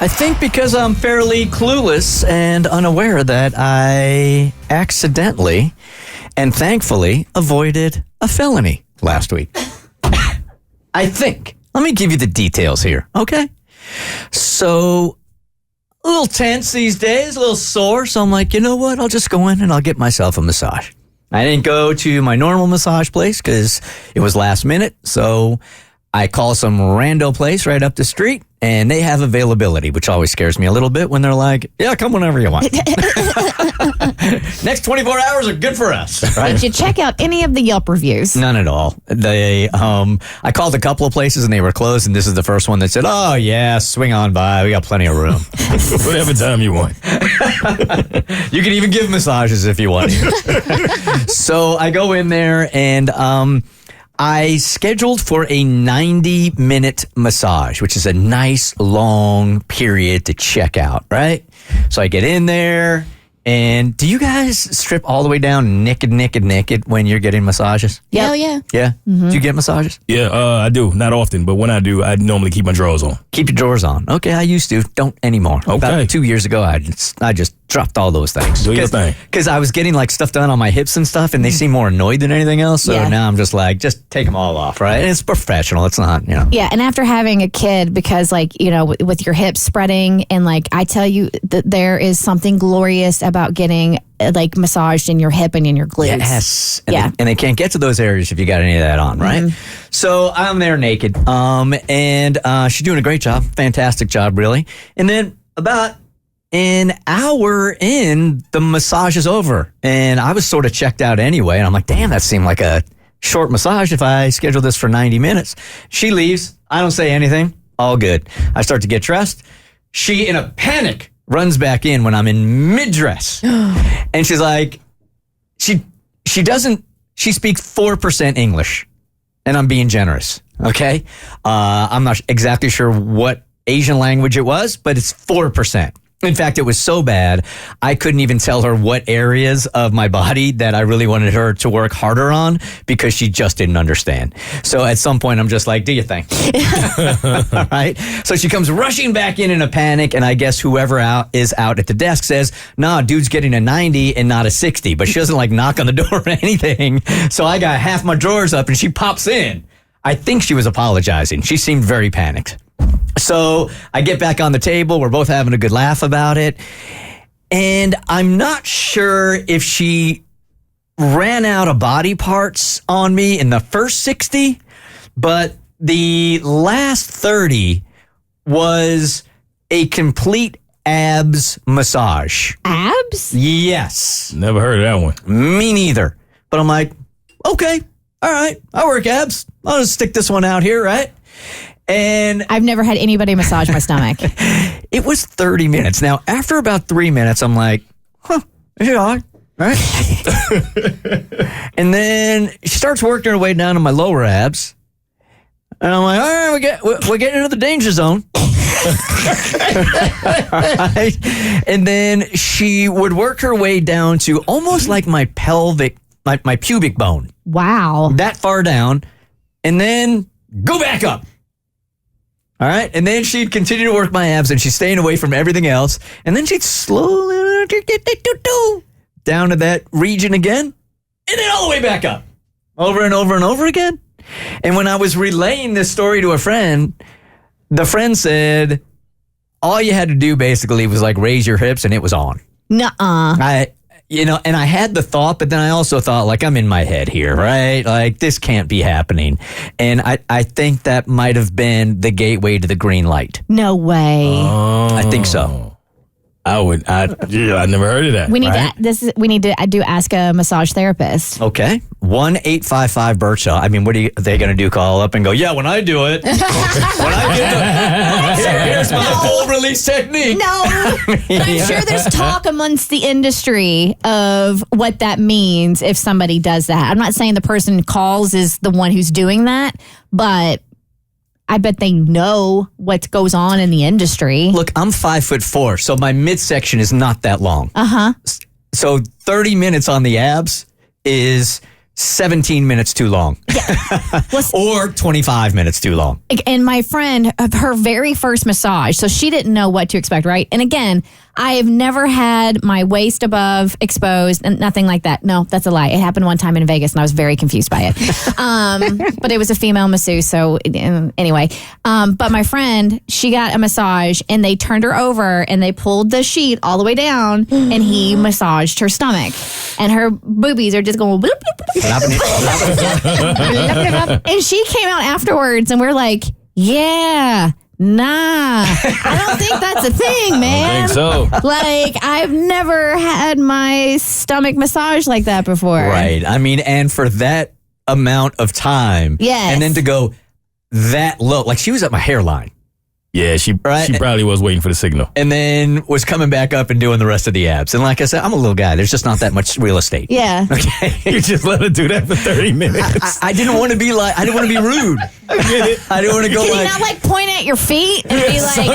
I think because I'm fairly clueless and unaware that I accidentally and thankfully avoided a felony last week. I think. Let me give you the details here, okay? So, a little tense these days, a little sore, so I'm like, you know what? I'll just go in and I'll get myself a massage. I didn't go to my normal massage place because it was last minute, so I call some rando place right up the street, and they have availability, which always scares me a little bit when they're like, yeah, come whenever you want. Next 24 hours are good for us. Right? Did you check out any of the Yelp reviews? None at all. I called a couple of places, and they were closed, and this is the first one that said, oh, yeah, swing on by. We got plenty of room. Whatever time you want. You can even give massages if you want to. So I go in there, and I scheduled for a 90-minute massage, which is a nice long period to check out, right? So I get in there, and do you guys strip all the way down naked when you're getting massages? Yeah. Oh, yeah. Yeah? Mm-hmm. Do you get massages? Yeah, I do. Not often, but when I do, I normally keep my drawers on. Keep your drawers on. Okay, I used to. Don't anymore. Okay. About 2 years ago, I just dropped all those things. Do your thing. Because I was getting like stuff done on my hips and stuff, and they seem more annoyed than anything else. So now I'm just like, just take them all off, right? And it's professional. It's not, Yeah, and after having a kid, because with your hips spreading, and I tell you that there is something glorious about getting massaged in your hip and in your glutes. Yes. And they can't get to those areas if you got any of that on, right? Mm-hmm. So I'm there naked. And she's doing a great job. Fantastic job, really. And then about an hour in, the massage is over. And I was sort of checked out anyway. And I'm like, damn, that seemed like a short massage if I scheduled this for 90 minutes. She leaves. I don't say anything. All good. I start to get dressed. She, in a panic, runs back in when I'm in mid-dress. And she's like, she speaks 4% English. And I'm being generous, okay? I'm not exactly sure what Asian language it was, but it's 4%. In fact, it was so bad, I couldn't even tell her what areas of my body that I really wanted her to work harder on because she just didn't understand. So at some point, I'm just like, do your thing. All right? So she comes rushing back in a panic, and I guess whoever is out at the desk says, nah, dude's getting a 90 and not a 60. But she doesn't knock on the door or anything. So I got half my drawers up, and she pops in. I think she was apologizing. She seemed very panicked. So I get back on the table. We're both having a good laugh about it. And I'm not sure if she ran out of body parts on me in the first 60, but the last 30 was a complete abs massage. Abs? Yes. Never heard of that one. Me neither. But I'm like, okay, all right, I work abs. I'll just stick this one out here, right? And I've never had anybody massage my stomach. It was 30 minutes. Now, after about 3 minutes, I'm like, is it on? Right? And then she starts working her way down to my lower abs. And I'm like, all right, we're getting into the danger zone. Right? And then she would work her way down to almost like my pelvic, my pubic bone. Wow. That far down. And then go back up. All right. And then she'd continue to work my abs, and she's staying away from everything else. And then she'd slowly get down to that region again, and then all the way back up. Over and over and over again. And when I was relaying this story to a friend, the friend said, all you had to do basically was raise your hips, and it was on. Nuh-uh. And I had the thought, but then I also thought, I'm in my head here, right? This can't be happening. And I think that might have been the gateway to the green light. No way. I think so. I never heard of that. We need to do ask a massage therapist. Okay. 1-855-BERT-SHAW. I mean, what are they going to do? Call up and go, yeah, when I do it. When I do it. Here's my whole release technique. No. But I'm sure there's talk amongst the industry of what that means if somebody does that. I'm not saying the person who calls is the one who's doing that, but I bet they know what goes on in the industry. Look, I'm 5'4", so my midsection is not that long. Uh-huh. So 30 minutes on the abs is 17 minutes too long. Or 25 minutes too long. And my friend, her very first massage, so she didn't know what to expect, right? And again, I have never had my waist above exposed and nothing like that. No, that's a lie. It happened one time in Vegas and I was very confused by it. But it was a female masseuse. So anyway, but my friend, she got a massage and they turned her over and they pulled the sheet all the way down and he massaged her stomach and her boobies are just going bloop, bloop, bloop. And she came out afterwards and we're like, yeah. Nah, I don't think that's a thing, man. I don't think so. Like, I've never had my stomach massaged like that before. Right. I mean, and for that amount of time. Yes. And then to go that low. Like, she was at my hairline. Yeah, she Right. probably was waiting for the signal. And then was coming back up and doing the rest of the abs. And like I said, I'm a little guy. There's just not that much real estate. Yeah. Okay. You just let her do that for 30 minutes. I didn't want to be like, I didn't want to be rude. I get it. I didn't want to go Can like. you not like point at your feet and be like,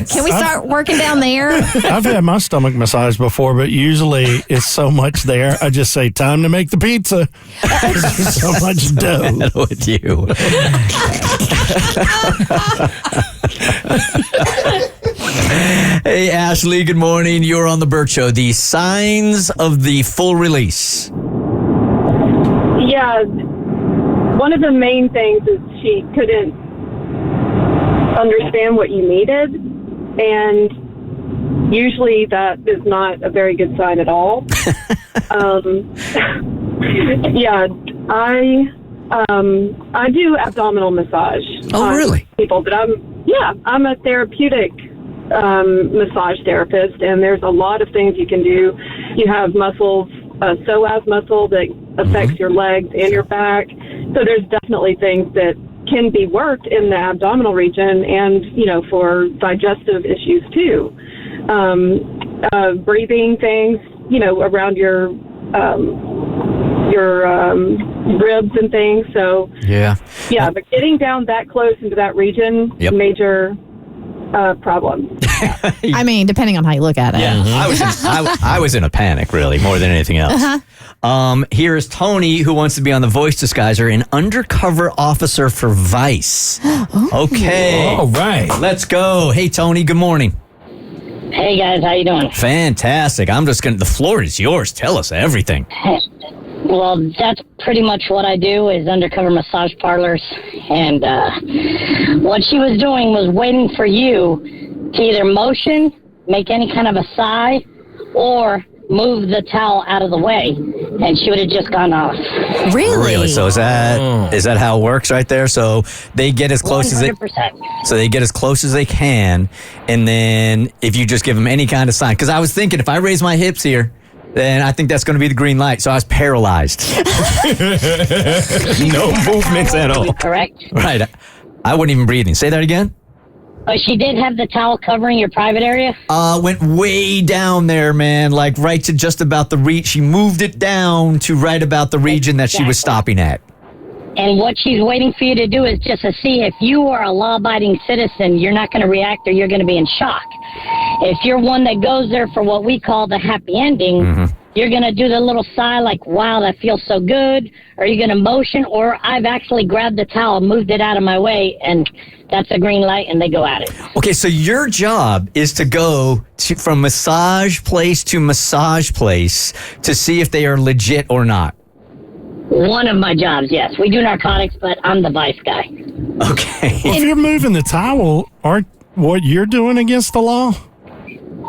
can we start working down there? I've had my stomach massaged before, but usually it's so much there. I just say, time to make the pizza. There's so much dough. With you. Hey, Ashley, good morning. You're on the Bert Show. The signs of the full release. Yeah, one of the main things is she couldn't understand what you needed, and usually that is not a very good sign at all. Yeah, I do abdominal massage. Oh, really? People, but I'm a therapeutic massage therapist, and there's a lot of things you can do. You have muscles, psoas muscle that affects your legs and your back. So there's definitely things that can be worked in the abdominal region, and for digestive issues too. Breathing things, around your ribs and things. So Yeah. but getting down that close into that region, Yep. major problem. I mean, depending on how you look at it. Yeah, I was in a panic, really, more than anything else. Here is Tony, who wants to be on The Voice Disguiser, an undercover officer for Vice. Okay. All right. Let's go. Hey, Tony, good morning. Hey guys, how you doing? Fantastic. The floor is yours. Tell us everything. Well, that's pretty much what I do is undercover massage parlors. And what she was doing was waiting for you to either motion, make any kind of a sigh, or move the towel out of the way, and she would have just gone off. Really? So is that how it works right there? So they get as close as 100%. they can, and then if you just give them any kind of sign, because I was thinking if I raise my hips here, then I think that's going to be the green light. So I was paralyzed. No movements at all. Correct. Right. I wasn't even breathing. Say that again. But she did have the towel covering your private area? Went way down there, man. Like right to just about the reach. She moved it down to right about the region that she was stopping at. And what she's waiting for you to do is just to see if you are a law-abiding citizen, you're not going to react or you're going to be in shock. If you're one that goes there for what we call the happy ending, you're going to do the little sigh like, wow, that feels so good. Or you're going to motion, or I've actually grabbed the towel, moved it out of my way, and that's a green light, and they go at it. Okay, so your job is to go from massage place to massage place to see if they are legit or not. One of my jobs, yes. We do narcotics, but I'm the vice guy. Okay. If you're moving the towel, aren't what you're doing against the law?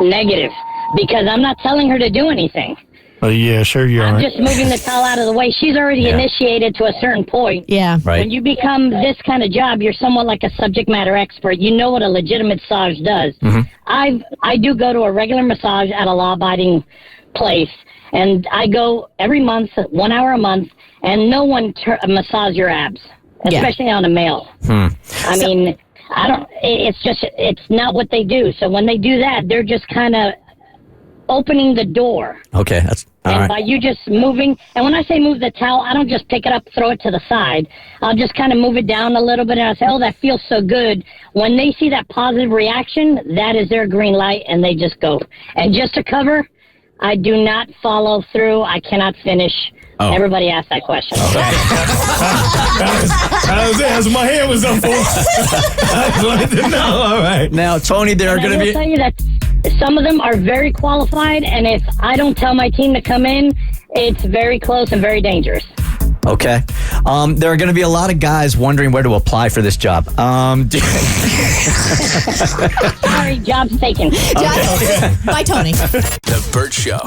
Negative, because I'm not telling her to do anything. Yeah, sure you I'm are. just moving the towel out of the way. She's already initiated to a certain point. Yeah. Right. When you become this kind of job, you're somewhat like a subject matter expert. You know what a legitimate massage does. I do go to a regular massage at a law-abiding place, and I go every month, 1 hour a month, and no one massage your abs, especially on a male. I mean, it's not what they do. So when they do that, they're just kind of opening the door. Okay, that's all And right. by you just moving, and when I say move the towel, I don't just pick it up, throw it to the side. I'll just kind of move it down a little bit, and I'll say, oh, that feels so good. When they see that positive reaction, that is their green light, and they just go. And just to cover, I do not follow through. I cannot finish Oh. Everybody asks that question. That's what my hand was up for. I just wanted to know. All right. Now, Tony, there are And I going to will be. tell you that some of them are very qualified, and if I don't tell my team to come in, it's very close and very dangerous. Okay. There are going to be a lot of guys wondering where to apply for this job. Sorry, job's taken. Bye, Tony. The Bert Show.